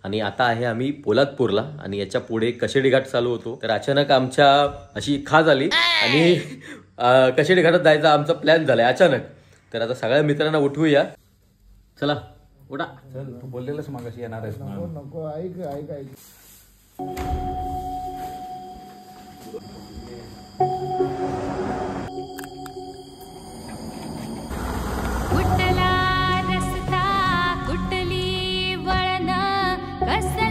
आणि आता आहे आम्ही पोलादपूरला आणि याच्या पुढे कशेडी घाट चालू होतो. तर अचानक आमच्या अशी खा झाली आणि कशेडी घाटात जायचा आमचा प्लॅन झालाय अचानक. तर आता सगळ्या मित्रांना उठवूया. चला उठा. चल तू बोललेलंच मागाशी येणार आहेस. नको ऐक ऐक ऐक. कुठला रस्ता कुठली वळण कसं